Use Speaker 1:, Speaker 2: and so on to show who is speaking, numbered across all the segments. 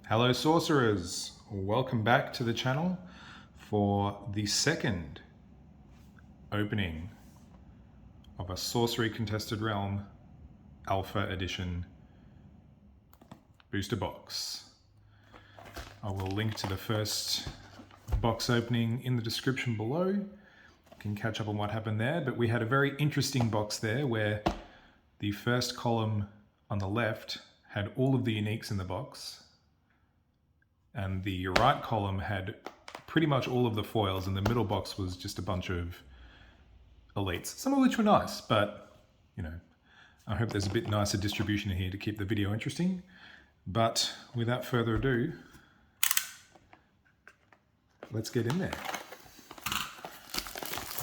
Speaker 1: Hello sorcerers, welcome back to the channel for the second opening of a Sorcery Contested Realm Alpha Edition booster box. I will link to the first box opening in the description below. You can catch up on what happened there, but we had a very interesting box there where the first column on the left had all of the uniques in the box, and the right column had pretty much all of the foils, and the middle box was just a bunch of elites, some of which were nice, but you know, I hope there's a bit nicer distribution in here to keep the video interesting. But without further ado, let's get in there.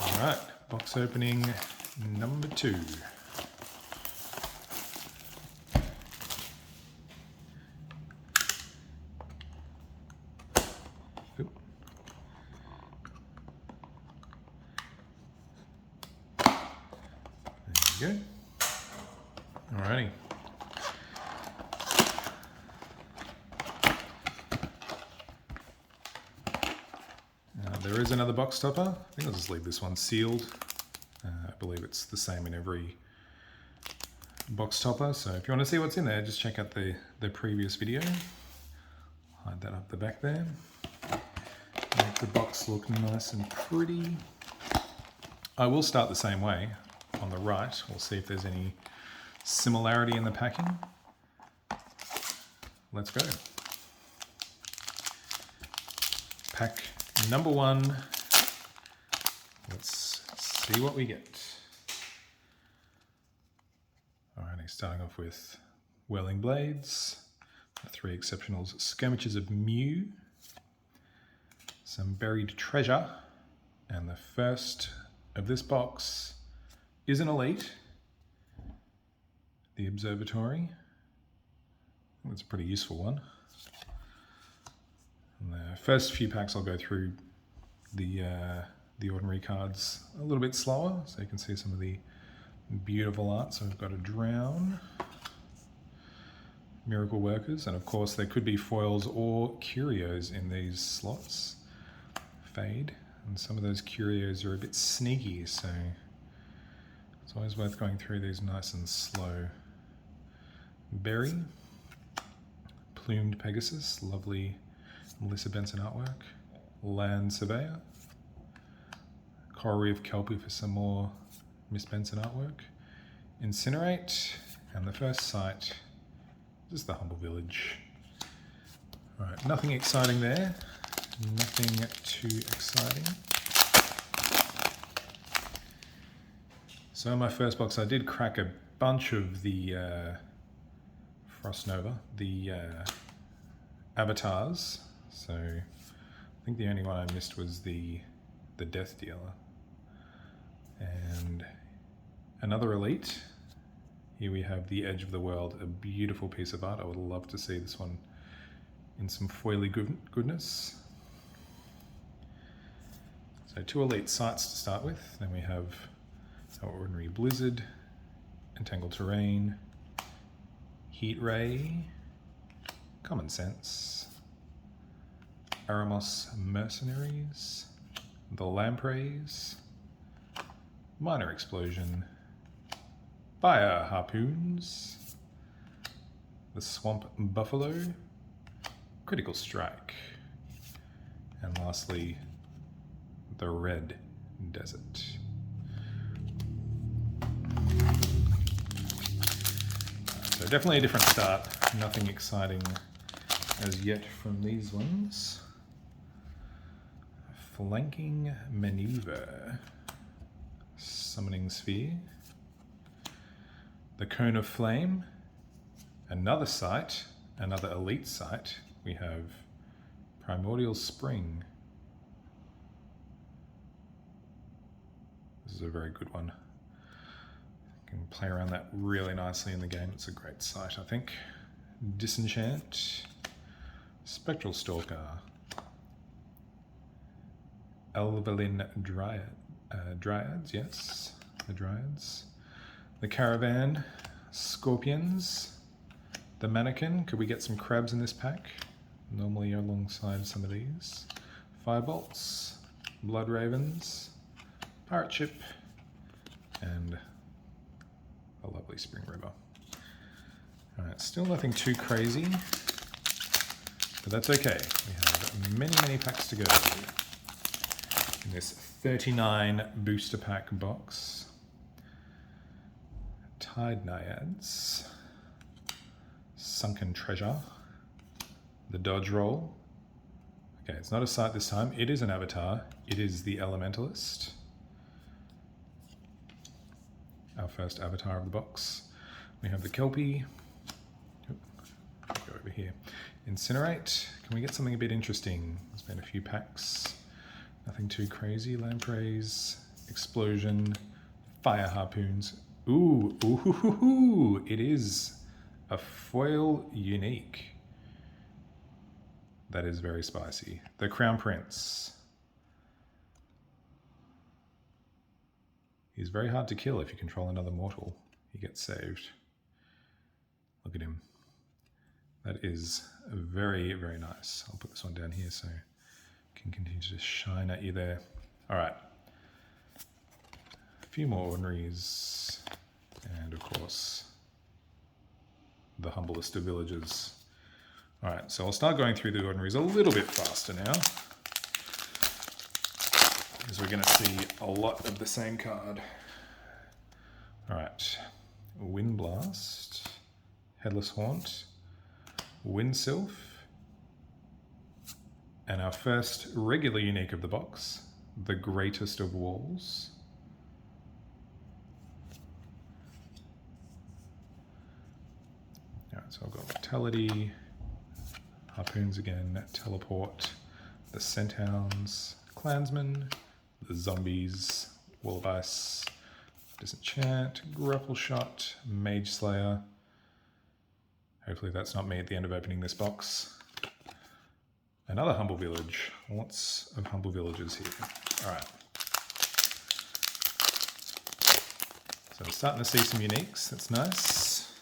Speaker 1: All right, box opening number 2. There you go. Alrighty. There is another box topper. I think I'll just leave this one sealed. I believe it's the same in every box topper. So if you want to see what's in there, just check out the previous video. Hide that up the back there. Make the box look nice and pretty. I will start the same way on the right. We'll see if there's any similarity in the packing. Let's go. Pack number 1. Let's see what we get. Alrighty, starting off with Whirling Blades, 3 Exceptionals, Skirmishes of Mew, some Buried Treasure, and the first of this box is an elite, the Observatory. That's a pretty useful one. And the first few packs I'll go through the ordinary cards a little bit slower, so you can see some of the beautiful art. So we've got a Drown, Miracle Workers, and of course there could be foils or curios in these slots. Fade, and some of those curios are a bit sneaky, so it's always worth going through these nice and slow. Berry, Plumed Pegasus, lovely Melissa Benson artwork. Land Surveyor, Coral Reef Kelpie for some more Miss Benson artwork. Incinerate, and the first site, just the Humble Village. Alright, nothing exciting there. Nothing too exciting. So in my first box I did crack a bunch of the Frost Nova, the avatars. So I think the only one I missed was the Death Dealer. And another elite. Here we have the Edge of the World, a beautiful piece of art. I would love to see this one in some foily goodness. So 2 elite sites to start with. Then we have our ordinary Blizzard, Entangled Terrain, Heat Ray, Common Sense, Aramos Mercenaries, the Lampreys, Minor Explosion, Fire Harpoons, the Swamp Buffalo, Critical Strike, and lastly, the Red Desert. So definitely a different start. Nothing exciting as yet from these ones. Flanking Maneuver, Summoning Sphere, the Cone of Flame, another site, another elite site. We have Primordial Spring. This is a very good one. You can play around that really nicely in the game. It's a great site, I think. Disenchant, Spectral Stalker, Elvelyn Dryads, yes, the Dryads. The Caravan, Scorpions, the Mannequin. Could we get some crabs in this pack? normally alongside some of these. Firebolts, Blood Ravens, Pirate Ship, and a lovely Spring River. Alright, still nothing too crazy, but that's okay. We have many, many packs to go in this 39 booster pack box. Tide Naiads, Sunken Treasure, the Dodge Roll. Okay, it's not a sight this time, it is an avatar. It is the Elementalist. Our first avatar of the box. We have the Kelpie. Go over here. Incinerate. Can we get something a bit interesting? There's been a few packs. Nothing too crazy. Lampreys, Explosion, Fire Harpoons. Ooh, ooh, it is a foil unique. That is very spicy. The Crown Prince. He's very hard to kill if you control another mortal. He gets saved. Look at him. That is very, very nice. I'll put this one down here so I can continue to shine at you there. All right. A few more ordinaries. And of course, the humblest of villagers. All right, so I'll start going through the ordinaries a little bit faster now, because we're going to see a lot of the same card. All right, Windblast, Headless Haunt, Windsylph, and our first regular unique of the box, the Greatest of Walls. All right, so I've got Vitality, Harpoons again, Teleport, the Scenthounds, Clansmen, the Zombies, Wall of Ice, Disenchant, Grapple Shot, Mage Slayer. Hopefully that's not me at the end of opening this box. Another Humble Village. Lots of Humble Villages here. Alright. So we're starting to see some uniques. That's nice.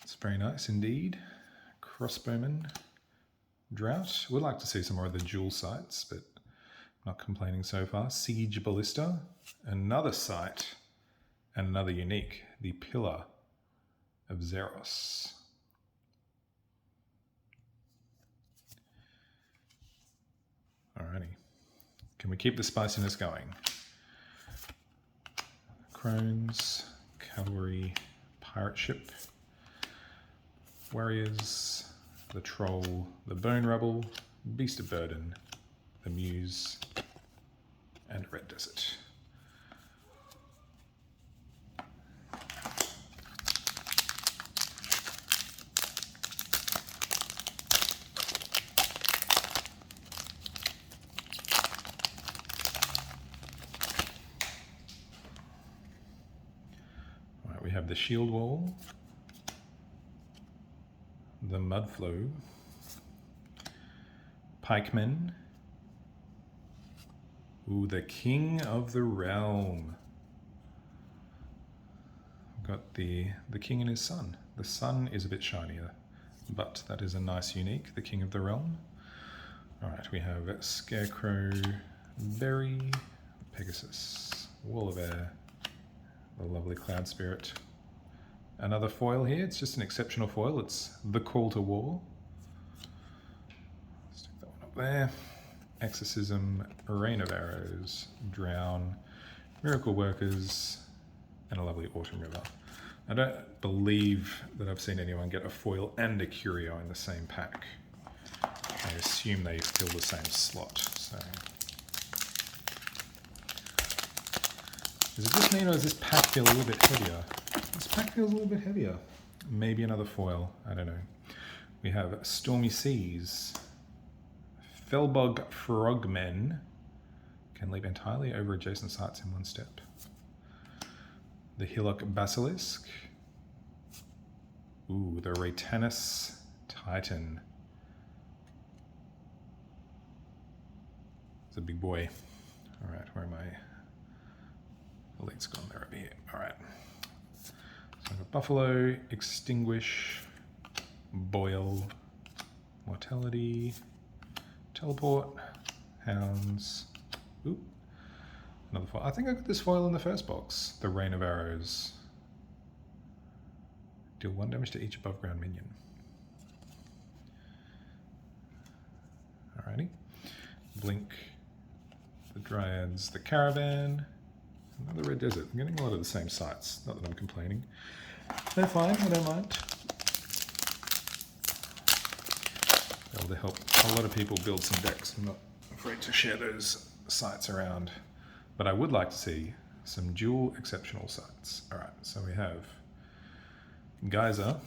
Speaker 1: It's very nice indeed. Crossbowman, Drought. Would like to see some more of the dual sights, but not complaining so far. Siege Ballista, another sight, and another unique, the Pillar of Zeros. Alrighty. Can we keep the spiciness going? Crones, Cavalry, Pirate Ship, Warriors, the Troll, the Bone Rebel, Beast of Burden, the Muse, and Red Desert. All right, we have the Shield Wall, the Mudflow, Pikemen. Ooh, the King of the Realm. We've got the King and his son. The son is a bit shinier, but that is a nice unique, the King of the Realm. All right, we have Scarecrow, Berry, Pegasus, Wall of Air, the lovely Cloud Spirit. Another foil here, it's just an exceptional foil. It's the Call to War. Stick that one up there. Exorcism, Rain of Arrows, Drown, Miracle Workers, and a lovely Autumn River. I don't believe that I've seen anyone get a foil and a curio in the same pack. I assume they fill the same slot. So, is it just me or does this pack feel a little bit heavier? This pack feels a little bit heavier. Maybe another foil, I don't know. We have Stormy Seas, Fellbog Frogmen, can leap entirely over adjacent sites in one step. The Hillock Basilisk. Ooh, the Raytanus Titan. It's a big boy. All right, where am I? The light's gone there over here. All right. So I've got Buffalo, Extinguish, Boil, Mortality, Teleport, Hounds. Oop. Another foil. I think I got this foil in the first box. The Rain of Arrows. Deal 1 damage to each above ground minion. Alrighty. Blink, the Dryads, the Caravan, another Red Desert. I'm getting a lot of the same sites, not that I'm complaining. They're fine, I don't mind. Able to help a lot of people build some decks. I'm not afraid to share those sites around. But I would like to see some dual exceptional sites. Alright, so we have Geyser,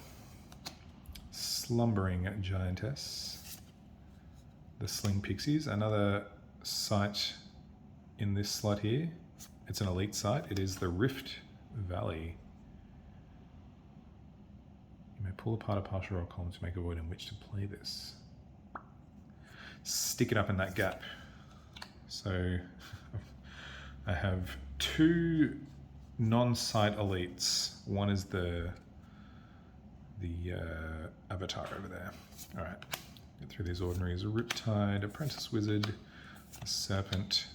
Speaker 1: Slumbering Giantess, the Sling Pixies, another site in this slot here. It's an elite site. It is the Rift Valley. You may pull apart a partial roll column to make a void in which to play this. Stick it up in that gap. So I have 2 non-site elites. One is the avatar over there. All right. Get through these ordinaries. Riptide, Apprentice Wizard, Serpent.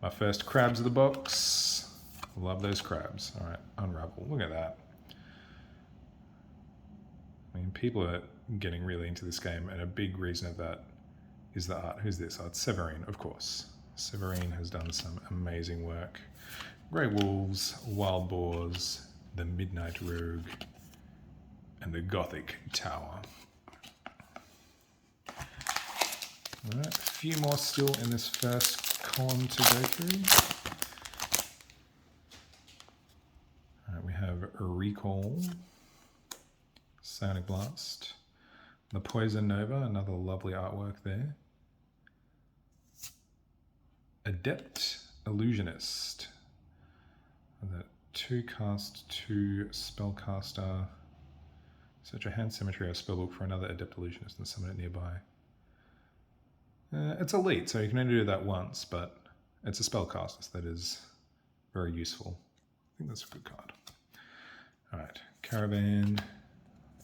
Speaker 1: My first crabs of the box. Love those crabs. All right, Unravel. Look at that. I mean, people are getting really into this game, and a big reason of that is the art. Who's this? Oh, it's Severine, of course. Severine has done some amazing work. Grey Wolves, Wild Boars, the Midnight Rogue, and the Gothic Tower. Alright, a few more still in this first column to go through. Alright, we have a Recall, Sonic Blast, the Poison Nova, another lovely artwork there. Adept Illusionist, the 2 cast, 2 spellcaster. Search a hand symmetry or spellbook for another Adept Illusionist and summon it nearby. It's elite, so you can only do that once, but it's a spellcaster, so that is very useful. I think that's a good card. Alright, Caravan,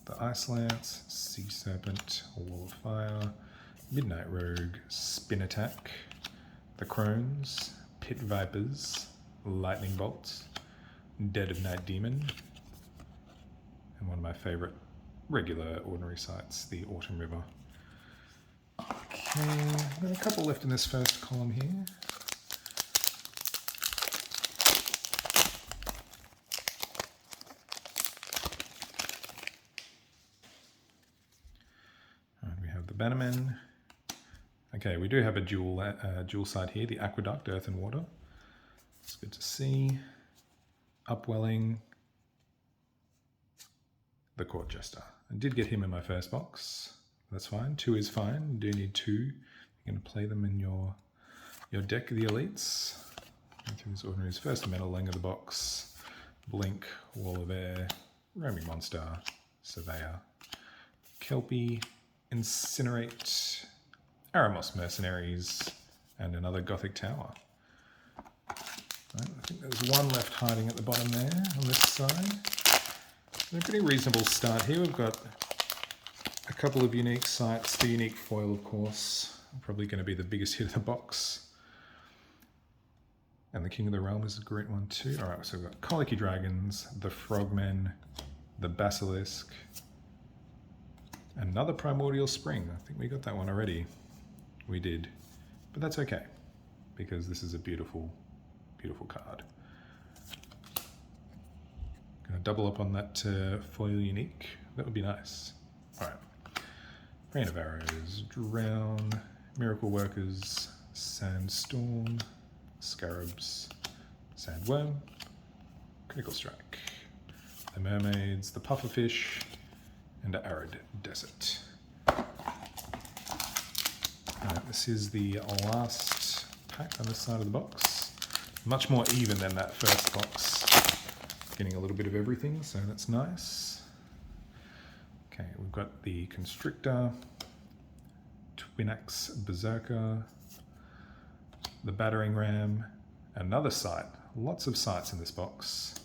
Speaker 1: the Ice Lance, Sea Serpent, Wall of Fire, Midnight Rogue, Spin Attack, the Crones, Pit Vipers, Lightning Bolts, Dead of Night Demon, and one of my favourite regular ordinary sites, the Autumn River. Okay, got a couple left in this first column here. And we have the Bannermen. Okay, we do have a dual side here, the Aqueduct, Earth and Water. It's good to see. Upwelling, the Court Jester. I did get him in my first box. That's fine. 2 is fine. You do need 2. You're going to play them in your deck of the elites. Going through these ordinaries. First Metal Lang of the box. Blink, Wall of Air, Roaming Monster, Surveyor, Kelpie, Incinerate, Aramos Mercenaries, and another Gothic Tower. Right, I think there's one left hiding at the bottom there on this side. A pretty reasonable start here. We've got a couple of unique sites. The unique foil, of course, probably going to be the biggest hit of the box. And the King of the Realm is a great one too. All right, so we've got Colicky Dragons, the Frogmen, the Basilisk, another Primordial Spring. I think we got that one already. We did, but that's okay because this is a beautiful, beautiful card. Gonna double up on that foil unique. That would be nice. All right. Rain of Arrows, Drown, Miracle Workers, Sandstorm, Scarabs, Sandworm, Critical Strike, the Mermaids, the Pufferfish, and the Arid Desert. Alright, this is the last pack on this side of the box. Much more even than that first box. Getting a little bit of everything, so that's nice. Okay, we've got the Constrictor, Twin Axe Berserker, the Battering Ram, another site. Lots of sites in this box.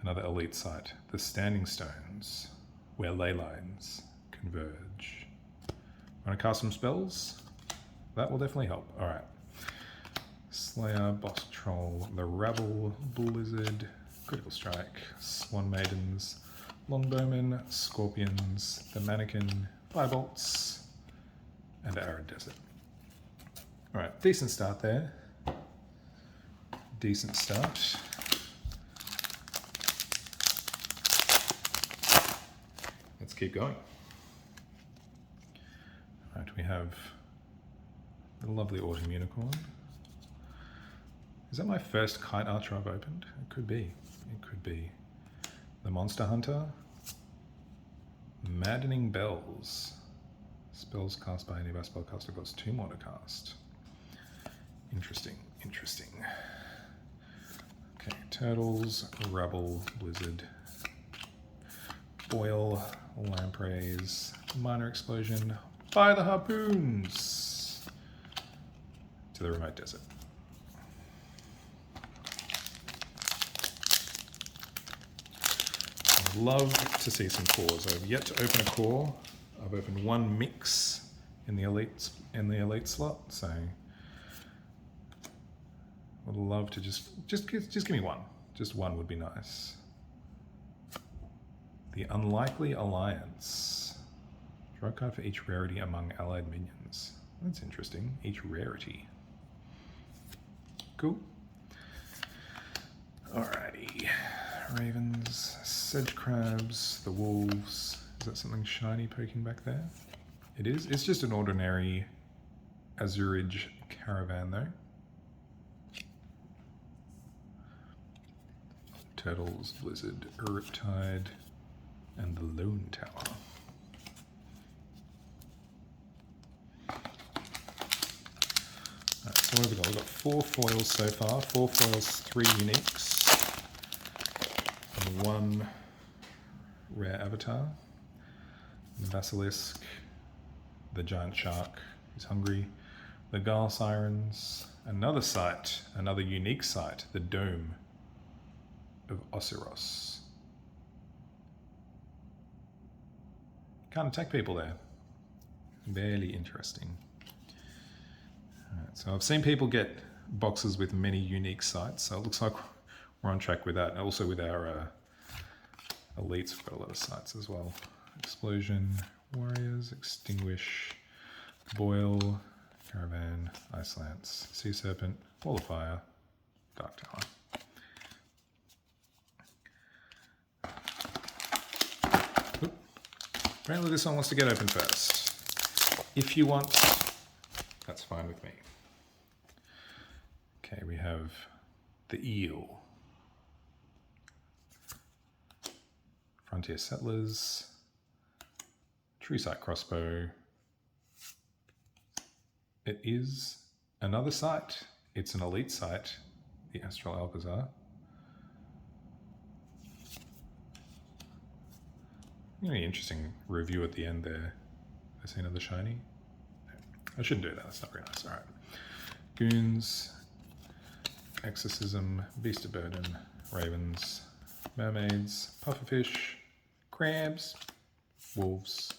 Speaker 1: Another elite site, the Standing Stones, where ley lines converge. Want to cast some spells? That will definitely help. Alright. Slayer, Boss Troll, the Rabble, Blizzard, Critical Strike, Swan Maidens, Longbowmen, Scorpions, the Mannequin, Firebolts, and Arid Desert. Alright, decent start there. Decent start. Let's keep going. Right, we have the lovely Autumn Unicorn. Is that my first Kite Archer I've opened? It could be. It could be. The Monster Hunter. Maddening Bells. Spells cast by any of our spellcaster costs 2 more to cast. Interesting, interesting. Okay, Turtles, Rubble, Blizzard, Boil, Lampreys, Minor Explosion, Fire the Harpoons to the Remote Desert. I'd love to see some cores. I've yet to open a core. I've opened 1 mix in the elite slot, so I'd love to just give me 1. Just 1 would be nice. The Unlikely Alliance. Draw a card for each rarity among allied minions. That's interesting. Each rarity. Cool. Alrighty. Ravens, Sedge Crabs, the Wolves. Is that something shiny poking back there? It is. It's just an ordinary Azurage Caravan though. Turtles, Blizzard, Riptide, and the Lone Tower. Alright, so what have we got? We've got 4 foils so far. 4 foils, 3 uniques, and 1 rare avatar. The Basilisk, the Giant Shark who's hungry, the Garl Sirens, another site, another unique site, the Dome of Osiros. Can't attack people there. Barely interesting. Alright, so I've seen people get boxes with many unique sites, so it looks like we're on track with that. And also with our elites, we've got a lot of sites as well. Explosion, Warriors, Extinguish, Boil, Caravan, Ice Lance, Sea Serpent, Wall of Fire, Dark Tower. Oop. Apparently this one wants to get open first. If you want, that's fine with me. Okay, we have the Eel. Frontier Settlers, True Sight Crossbow. It is another site. It's an elite site, the Astral Alcazar. Really interesting review at the end there. I see another shiny. I shouldn't do that, that's not very nice. Alright. Goons, Exorcism, Beast of Burden, Ravens, Mermaids, Pufferfish, Crabs, Wolves,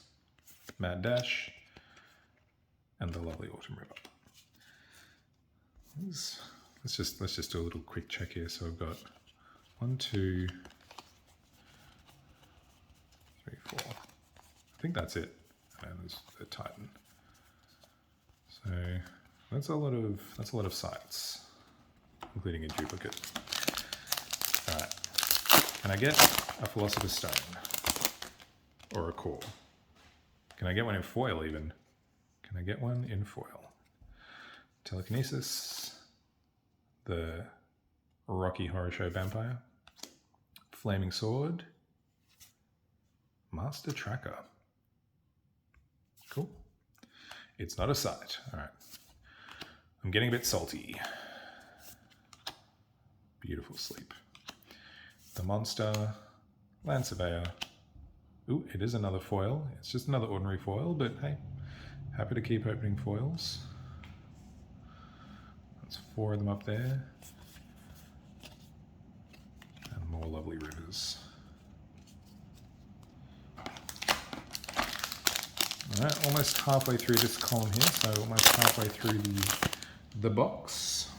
Speaker 1: Mad Dash, and the lovely Autumn River. Let's just do a little quick check here. So I've got 1, 2, 3, 4. I think that's it. And there's the Titan. So that's a lot of sites, including a duplicate. All right. Can I get a Philosopher's Stone or a core? Can I get one in foil even? Can I get one in foil? Telekinesis, the Rocky Horror Show Vampire, Flaming Sword, Master Tracker. Cool. It's not a sight. All right. I'm getting a bit salty. Beautiful Sleep. The Monster, Land Surveyor. Ooh, it is another foil. It's just another ordinary foil, but hey, happy to keep opening foils. That's 4 of them up there. And more lovely rivers. Alright, almost halfway through this column here, so almost halfway through the box.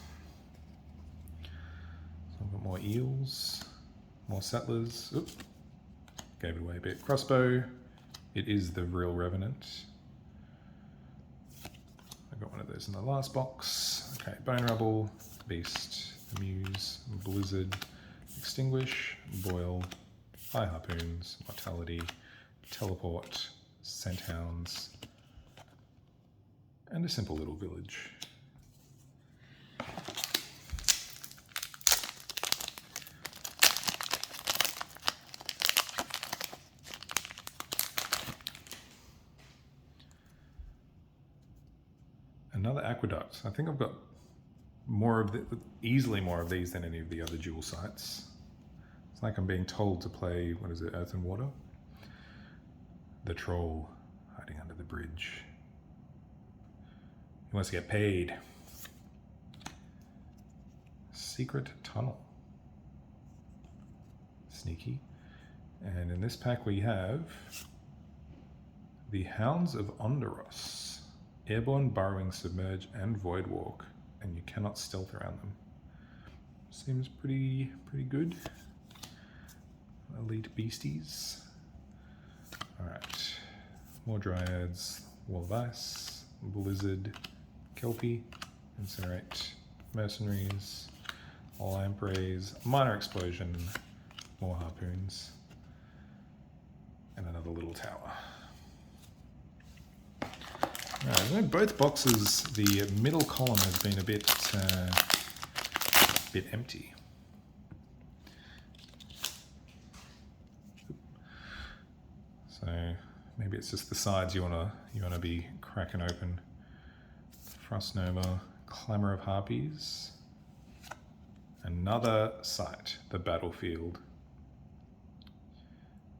Speaker 1: So I've got more eels, more settlers. Oop, gave it away a bit. Crossbow, it is the real Revenant. I got one of those in the last box. Okay, Bone Rubble, Beast, Muse, Blizzard, Extinguish, Boil, High Harpoons, Mortality, Teleport, Scent Hounds, and a simple little village. Another Aqueduct. I think I've got easily more of these than any of the other dual sites. It's like I'm being told to play, what is it, Earth and Water? The troll hiding under the bridge. He wants to get paid. Secret tunnel. Sneaky. And in this pack we have the Hounds of Onderos. Airborne, Burrowing, Submerge, and Void Walk, and you cannot stealth around them. Seems pretty good. Elite beasties. Alright, more Dryads, Wall of Ice, Blizzard, Kelpie, Incinerate, Mercenaries, Lampreys, Minor Explosion, more Harpoons, and another little tower. Alright, both boxes, the middle column has been a bit empty. So maybe it's just the sides you wanna be cracking open. Frost Nova, Clamor of Harpies, another site, the Battlefield.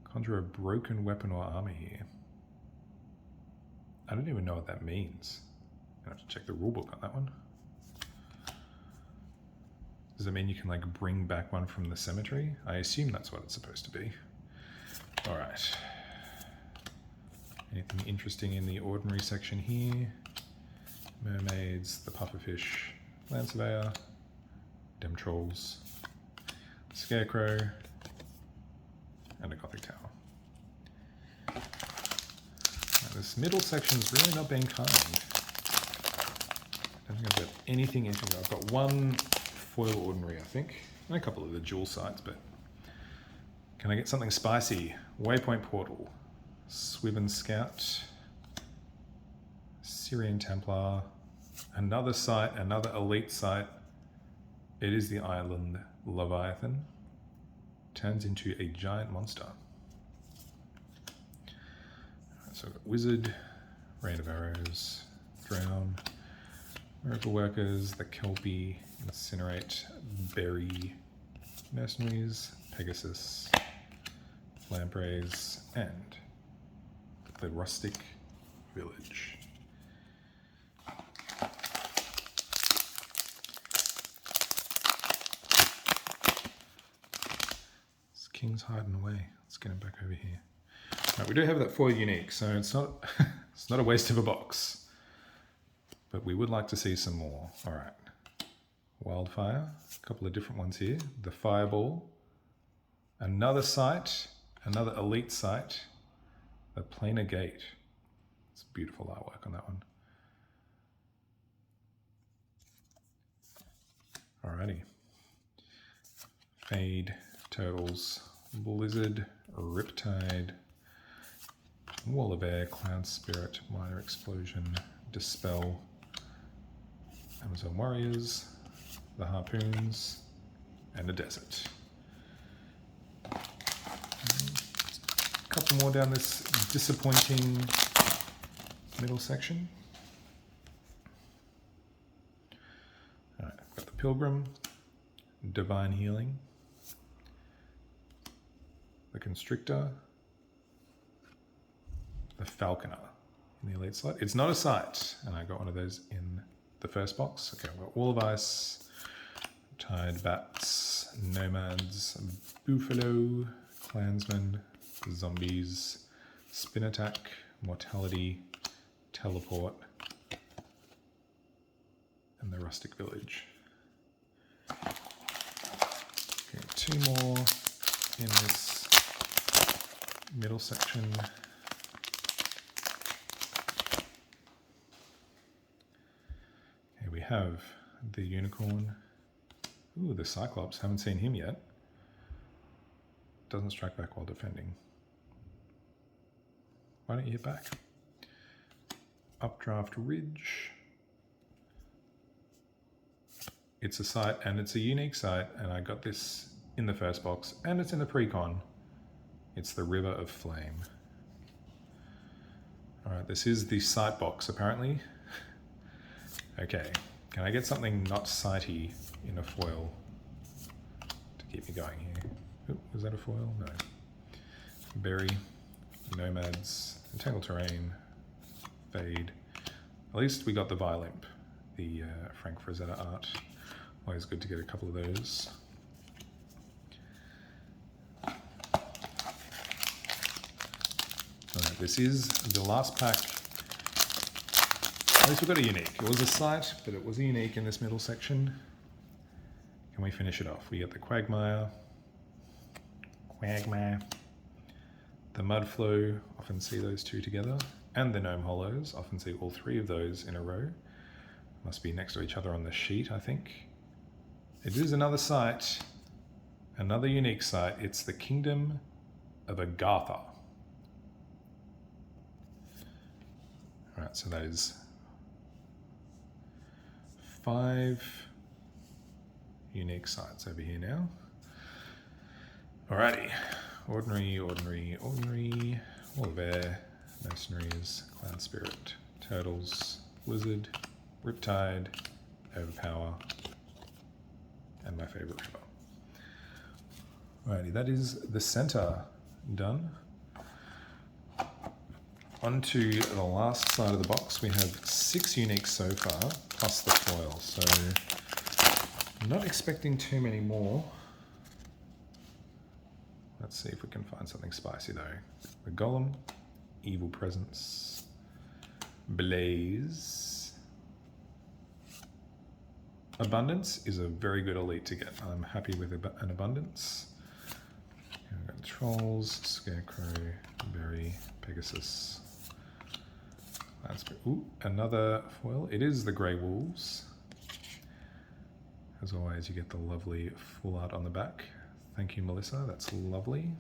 Speaker 1: Conjure a broken weapon or armor here. I don't even know what that means. I have to check the rulebook on that one. Does it mean you can like bring back one from the cemetery? I assume that's what it's supposed to be. All right. Anything interesting in the ordinary section here? Mermaids, the Pufferfish, Land Surveyor, Dem Trolls, Scarecrow, and a Gothic Tower. This middle section's really not being kind. I don't think I've got anything interesting. I've got one foil ordinary, I think, and a couple of the dual sites, but can I get something spicy? Waypoint Portal, Swiven Scout, Syrian Templar, another site, another elite site. It is the island Leviathan. Turns into a giant monster. So I've got Wizard, Rain of Arrows, Drown, Miracle Workers, the Kelpie, Incinerate, Berry, Mercenaries, Pegasus, Lampreys, and the Rustic Village. This King's hiding away. Let's get him back over here. Right, we do have that foil unique, so it's not it's not a waste of a box. But we would like to see some more. Alright. Wildfire, a couple of different ones here. The Fireball, another site, another elite site, the Planar Gate. It's beautiful artwork on that one. Alrighty. Fade, Turtles, Blizzard, Riptide, Wall of Air, Cloud Spirit, Minor Explosion, Dispel, Amazon Warriors, the Harpoons, and a Desert. A couple more down this disappointing middle section. Alright, I've got the Pilgrim, Divine Healing, the Constrictor, the Falconer in the elite slot. It's not a site, and I got one of those in the first box. Okay, I've got Wall of Ice, Tide Bats, Nomads, Buffalo, Clansmen, Zombies, Spin Attack, Mortality, Teleport, and the Rustic Village. Okay, 2 more in this middle section. Okay, we have the Unicorn. Ooh, the Cyclops, haven't seen him yet. Doesn't strike back while defending. Why don't you hit back? Updraft Ridge. It's a site, and it's a unique site, and I got this in the first box, and it's in the pre-con. It's the River of Flame. Alright, this is the site box, apparently. Okay, can I get something not sitey in a foil to keep me going here? Ooh, was that a foil? No. Berry, Nomads, Entangled Terrain, Fade. At least we got the Violymp, the Frank Frazetta art. Always good to get a couple of those. Alright, this is the last pack. At least we got a unique. It was a site, but it was a unique in this middle section. Can we finish it off? We get the Quagmire, the Mudflow, often see those two together, and the Gnome Hollows, often see all 3 of those in a row. Must be next to each other on the sheet, I think. It is another site, another unique site. It's the Kingdom of Agartha. Alright, so that is 5 unique sites over here now. Alrighty, ordinary, Warbear, Mercenaries, Cloud Spirit, Turtles, Wizard, Riptide, Overpower, and my favorite river. Alrighty, that is the center done. On to the last side of the box. We have 6 uniques so far, plus the foil. So I'm not expecting too many more. Let's see if we can find something spicy though. The Golem, Evil Presence, Blaze. Abundance is a very good elite to get. I'm happy with an Abundance. We've got Trolls, Scarecrow, Berry, Pegasus. Ooh, another foil. It is the Grey Wolves. As always, you get the lovely full art on the back. Thank you, Melissa. That's lovely.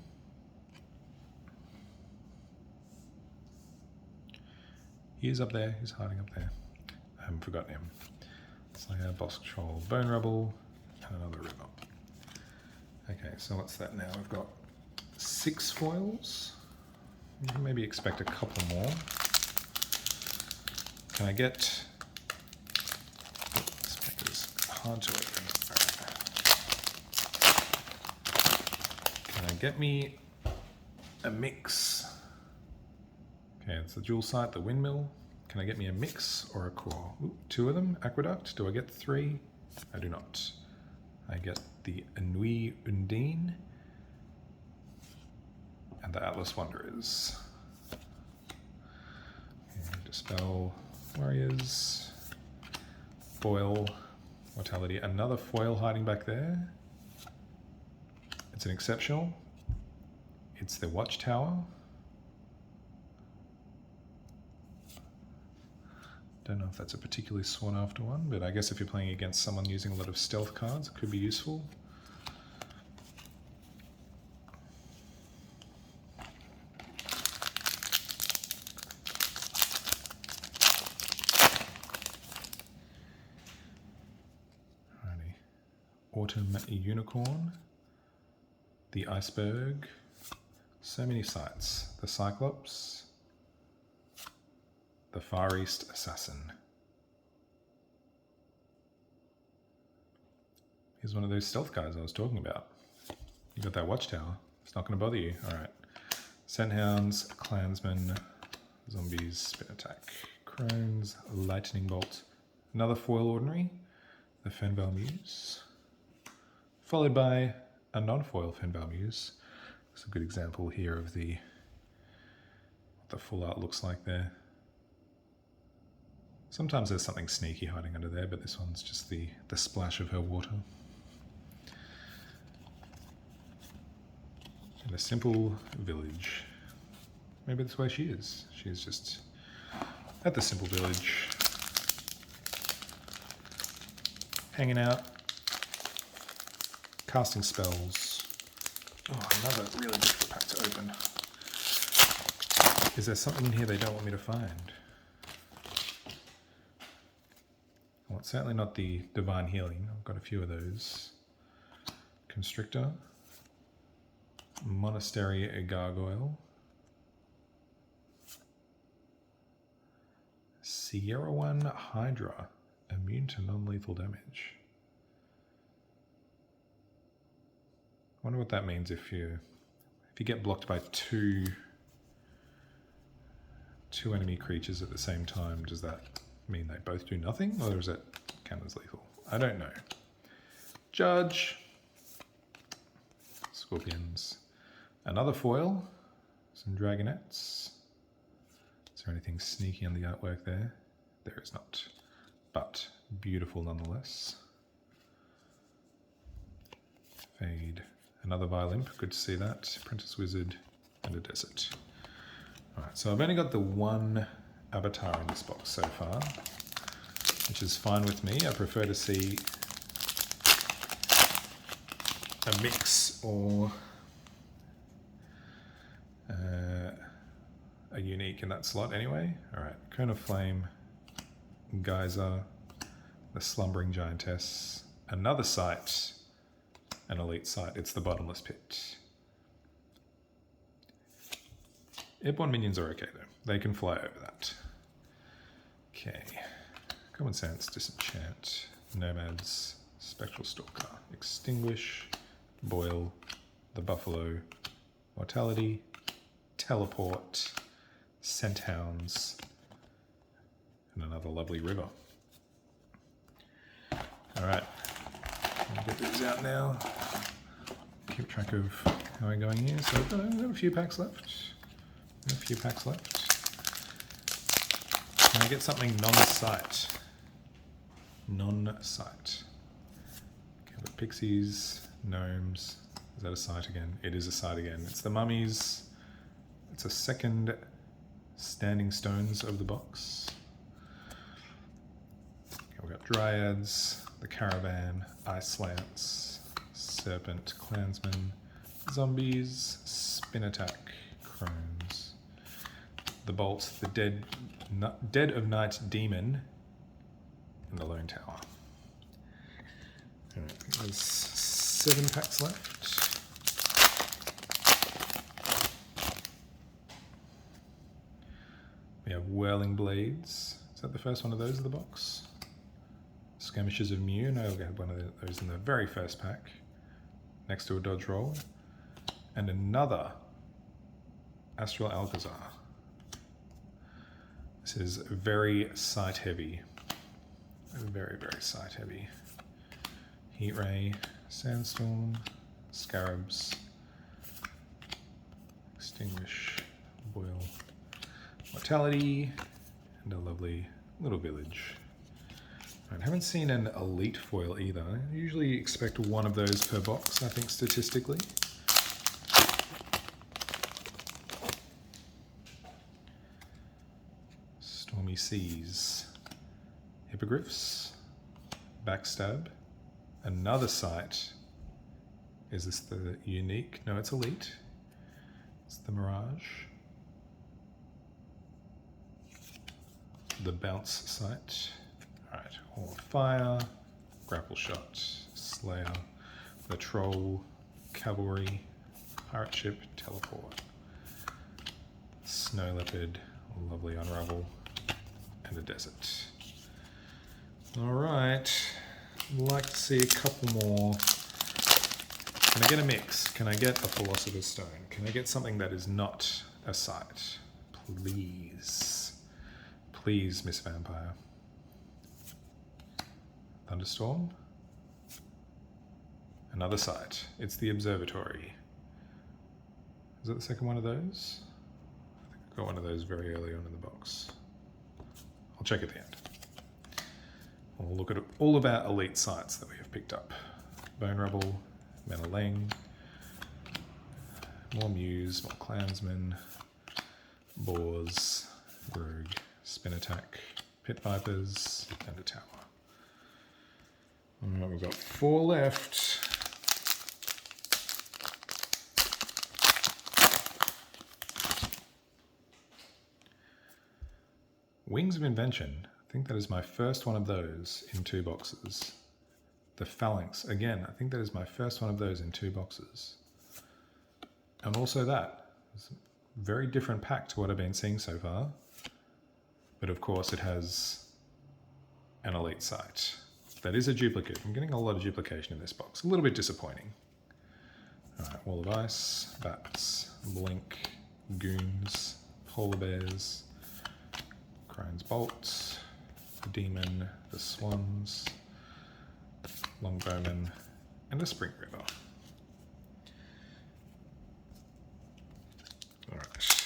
Speaker 1: He is up there. He's hiding up there. I haven't forgotten him. Slayer, Boss Troll, Bone Rebel, and another river. Okay, so what's that now? We've got 6 foils. You can maybe expect a couple more. Can I get... This pack is hard to open. Can I get me a mix? Okay, it's the dual site, the Windmill. Can I get me a mix or a core? Ooh, 2 of them. Aqueduct. Do I get 3? I do not. I get the Anui Undine and the Atlas Wanderers. And Dispel Warriors. Foil. Mortality. Another foil hiding back there. It's an exceptional. It's the Watchtower. Don't know if that's a particularly sought after one, but I guess if you're playing against someone using a lot of stealth cards, it could be useful. Alrighty. Autumn Unicorn, the Iceberg, so many sites. The Cyclops, the Far East Assassin. Here's one of those stealth guys I was talking about. You got that Watchtower. It's not going to bother you. Alright. Scenthounds, Clansmen, Zombies, Spin Attack, Crones, Lightning Bolt. Another foil ordinary, the Fenval Muse. Followed by a non-foil Fenval Muse. It's a good example here of the the full art looks like there. Sometimes there's something sneaky hiding under there, but this one's just the splash of her water. And a simple village. Maybe that's where she is. She's just at the simple village, hanging out, casting spells. Oh, another really difficult pack to open. Is there something in here they don't want me to find? Well, it's certainly not the divine healing. I've got a few of those. Constrictor. Monastery Gargoyle. Sierra One Hydra. Immune to non-lethal damage. I wonder what that means if you get blocked by two enemy creatures at the same time. Does that mean they both do nothing, or is it count as lethal? I don't know. Judge. Scorpions. Another foil. Some dragonettes. Is there anything sneaky on the artwork there? There is not, but beautiful nonetheless. Fade. Another Violin, good to see that. Apprentice Wizard and a Desert. Alright, so I've only got the one avatar in this box so far, which is fine with me. I prefer to see a mix or a unique in that slot anyway. Alright, Cone of Flame, Geyser, the Slumbering Giantess, another site, an elite site. It's the Bottomless Pit. Airborne minions are okay though. They can fly over that. Okay. Common Sense, Disenchant, Nomads, Spectral Stalker, Extinguish, Boil, the Buffalo, Mortality, Teleport, Scent Hounds, and another lovely river. Alright, I'll get these out now. Keep track of how I'm going here. So I've got a few packs left. Can I get something non-site? Non-site. Okay, but pixies, gnomes. Is that a site again? It is a site again. It's the mummies. It's a second standing stones of the box. Okay, we've got dryads, the caravan, ice lance, serpent, clansman, zombies, spin attack, crones, the bolt, the dead of night demon, and the lone tower. Alright, there's 7 packs left. We have Whirling Blades. Is that the first one of those in the box? Skirmishes of Mew. No, we had one of those in the very first pack. Next to a dodge roll. And another Astral Alcazar. This is very sight heavy. Very, very sight heavy. Heat Ray, Sandstorm, Scarabs, Extinguish, Boil, Mortality, and a lovely little village. I haven't seen an elite foil either. I usually expect one of those per box, I think, statistically. Stormy Seas, Hippogriffs, Backstab, another site. Is this the unique? No, it's elite. It's the Mirage. The Bounce site. Alright, Hall of Fire, Grapple Shot, Slayer, the Troll, Cavalry, Pirate Ship, Teleport, Snow Leopard, lovely Unravel, and a Desert. Alright, I'd like to see a couple more. Can I get a mix? Can I get a Philosopher's Stone? Can I get something that is not a site? Please. Please, Miss Vampire. Thunderstorm. Another site. It's the Observatory. Is that the second one of those? I think I've Got one of those very early on in the box. I'll check at the end. We'll look at all of our elite sites that we have picked up. Bone Rebel, Meneleng, more Muse, more Clansmen, Boars, Rogue, Spin Attack, Pit Vipers, and a Tower. Alright, we've got 4 left. Wings of Invention. I think that is my first one of those in 2 boxes. The Phalanx. Again, I think that is my first one of those in 2 boxes. And also that. It's a very different pack to what I've been seeing so far. But of course it has an elite site. That is a duplicate. I'm getting a lot of duplication in this box. A little bit disappointing. Alright, Wall of Ice, Bats, Blink, Goons, Polar Bears, Crone's Bolt, the Demon, the Swans, Longbowman, and a Spring River. Alright.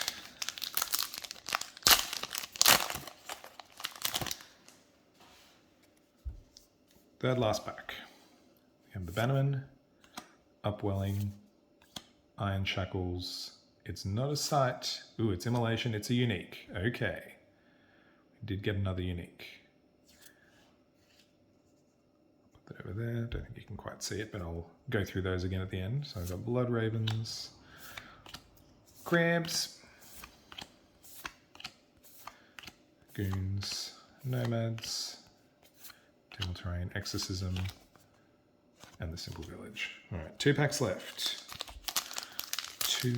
Speaker 1: Third last pack. We have the Bannerman, Upwelling, Iron Shackles. It's not a sight. Ooh, it's Immolation. It's a unique. Okay. We did get another unique. Put that over there. Don't think you can quite see it, but I'll go through those again at the end. So I've got Blood Ravens, Crabs, Goons, Nomads, Table Terrain, Exorcism, and the Simple Village. Alright, 2 packs left. 2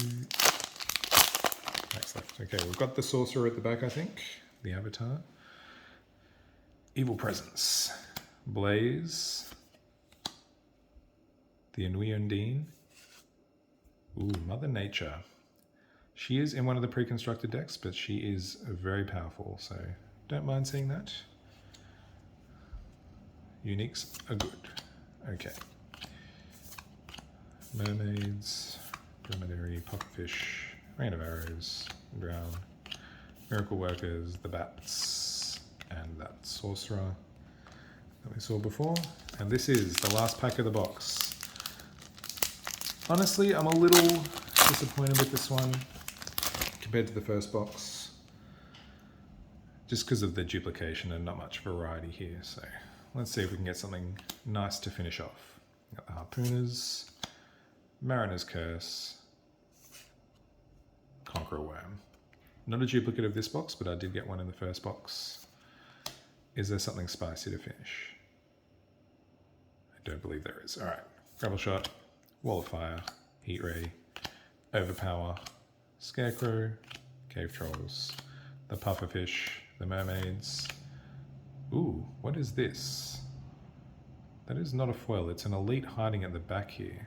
Speaker 1: packs left. Okay, we've got the Sorcerer at the back, I think. The Avatar. Evil Presence. Blaze. The Anui Undine. Ooh, Mother Nature. She is in one of the pre-constructed decks, but she is very powerful, so don't mind seeing that. Uniques are good. Okay. Mermaids, Dromedary, Pufferfish, Rain of Arrows, Drown, Miracle Workers, the Bats, and that Sorcerer that we saw before. And this is the last pack of the box. Honestly, I'm a little disappointed with this one compared to the first box. Just because of the duplication and not much variety here, so let's see if we can get something nice to finish off. Got the Harpooners, Mariner's Curse, Conqueror Worm. Not a duplicate of this box, but I did get one in the first box. Is there something spicy to finish? I don't believe there is. Alright, Gravel Shot, Wall of Fire, Heat Ray, Overpower, Scarecrow, Cave Trolls, the Pufferfish, the Mermaids. Ooh, what is this? That is not a foil, it's an elite hiding at the back here.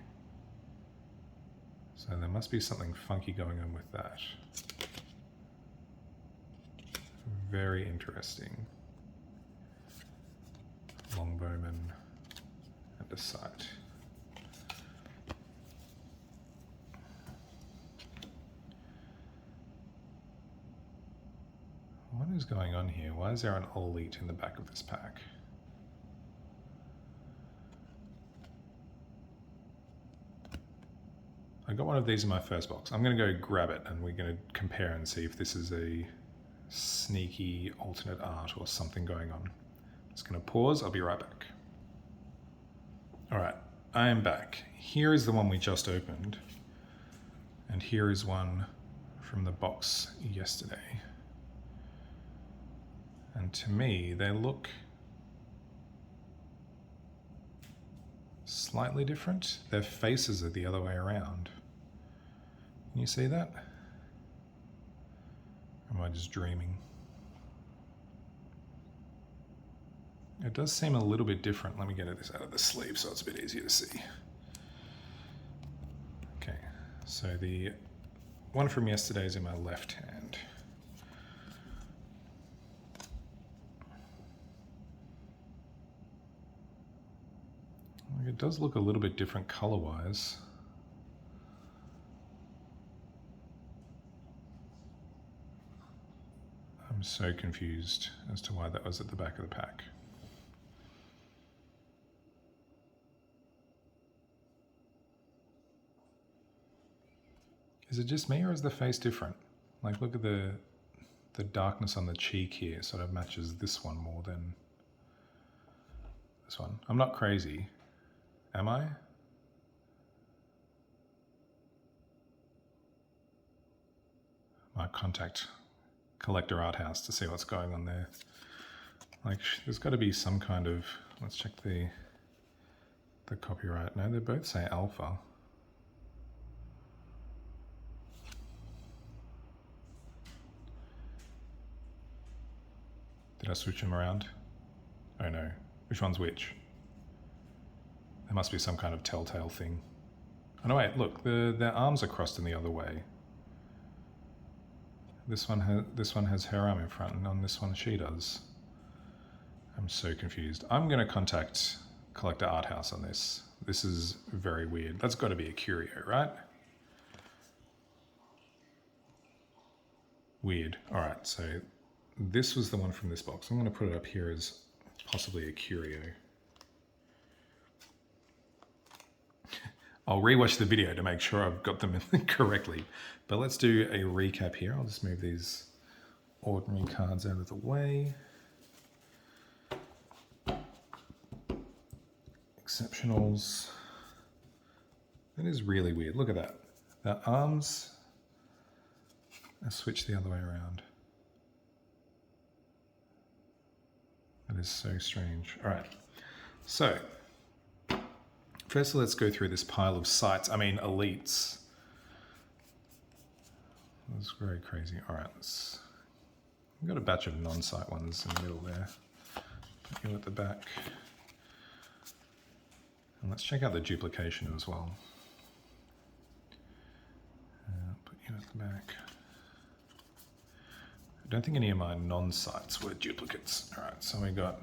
Speaker 1: So there must be something funky going on with that. Very interesting. Longbowman and a sight. What is going on here? Why is there an elite in the back of this pack? I got one of these in my first box. I'm going to go grab it and we're going to compare and see if this is a sneaky alternate art or something going on. Just going to pause. I'll be right back. Alright, I am back. Here is the one we just opened. And here is one from the box yesterday. And to me, they look slightly different. Their faces are the other way around. Can you see that? Or am I just dreaming? It does seem a little bit different. Let me get this out of the sleeve so it's a bit easier to see. Okay, so the one from yesterday is in my left hand. It does look a little bit different color-wise. I'm so confused as to why that was at the back of the pack. Is it just me, or is the face different? Like, look at the darkness on the cheek here sort of matches this one more than this one. I'm not crazy, am I? Might contact Collector Art House to see what's going on there. Like, there's got to be some kind of, let's check the copyright. No, they both say alpha. Did I switch them around? Oh no, which one's which? There must be some kind of telltale thing. Oh no, wait, look, their arms are crossed in the other way. This one has her arm in front, and on this one she does. I'm so confused. I'm gonna contact Collector Art House on this. This is very weird. That's got to be a curio, right? Weird. All right, so this was the one from this box. I'm going to put it up here as possibly a curio. I'll rewatch the video to make sure I've got them correctly. But let's do a recap here. I'll just move these ordinary cards out of the way. Exceptionals. That is really weird. Look at that. The arms are switched the other way around. That is so strange. All right. So, first let's go through this pile of sites. I mean, elites. That's very crazy. All right. We've got a batch of non-site ones in the middle there. Put you at the back. And let's check out the duplication as well. Put you at the back. I don't think any of my non-sites were duplicates. All right, so we got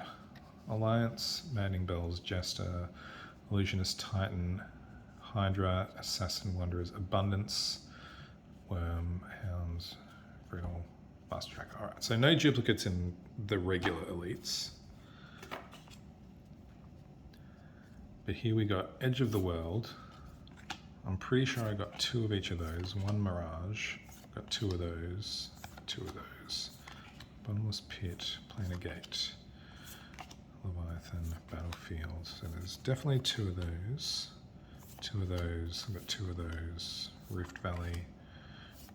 Speaker 1: Alliance, Maddening Bells, Jester, Illusionist Titan, Hydra, Assassin Wanderers, Abundance, Worm, Hounds, Brittle, Master Tracker. All right, so no duplicates in the regular elites. But here we got Edge of the World. I'm pretty sure I got 2 of each of those. One Mirage, got 2 of those, 2 of those. Bottomless Pit, Planar Gate, Leviathan, Battlefield. So there's definitely 2 of those. 2 of those, I've got 2 of those. Rift Valley,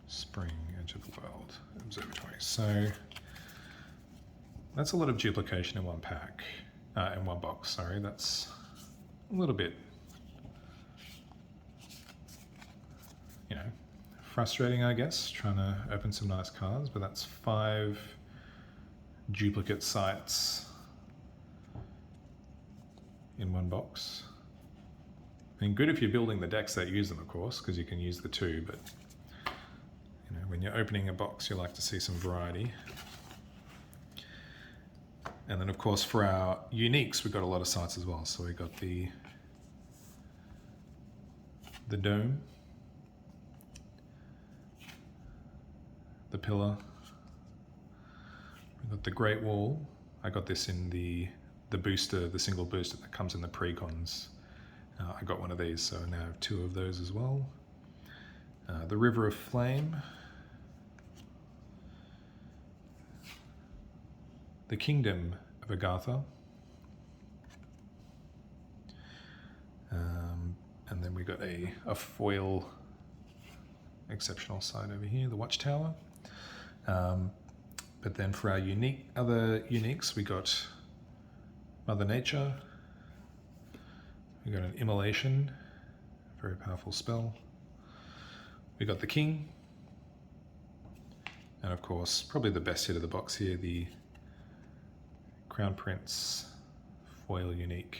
Speaker 1: Spring, Edge of the World, Observatory. So that's a lot of duplication in one pack, in one box, sorry. That's a little bit, you know, frustrating, I guess, trying to open some nice cards, but that's 5 duplicate sites in one box. I mean, good if you're building the decks that use them, of course, because you can use the 2, but you know, when you're opening a box, you like to see some variety. And then, of course, for our uniques, we've got a lot of sites as well. So we got the dome, the pillar, we got the Great Wall. I got this in the booster, the single booster that comes in the precons. I got one of these, so I now have 2 of those as well. The River of Flame, the Kingdom of Agartha, and then we got a foil exceptional side over here, the Watchtower. But then for our other uniques, we got Mother Nature, we got an Immolation, very powerful spell. We got the King, and of course, probably the best hit of the box here, the Crown Prince foil unique.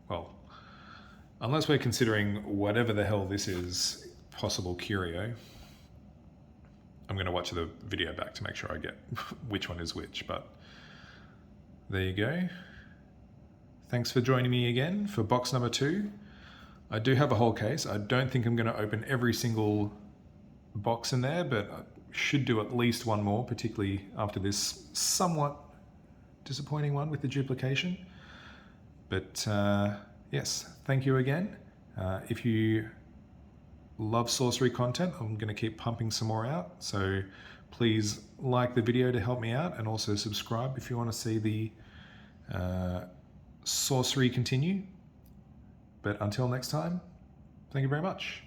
Speaker 1: Well, unless we're considering whatever the hell this is, possible curio. I'm going to watch the video back to make sure I get which one is which, but there you go. Thanks for joining me again for box number 2. I do have a whole case. I don't think I'm going to open every single box in there, but should do at least one more, particularly after this somewhat disappointing one with the duplication. But yes, thank you again. If you love sorcery content, I'm going to keep pumping some more out. So please like the video to help me out, and also subscribe if you want to see the sorcery continue. But until next time, thank you very much.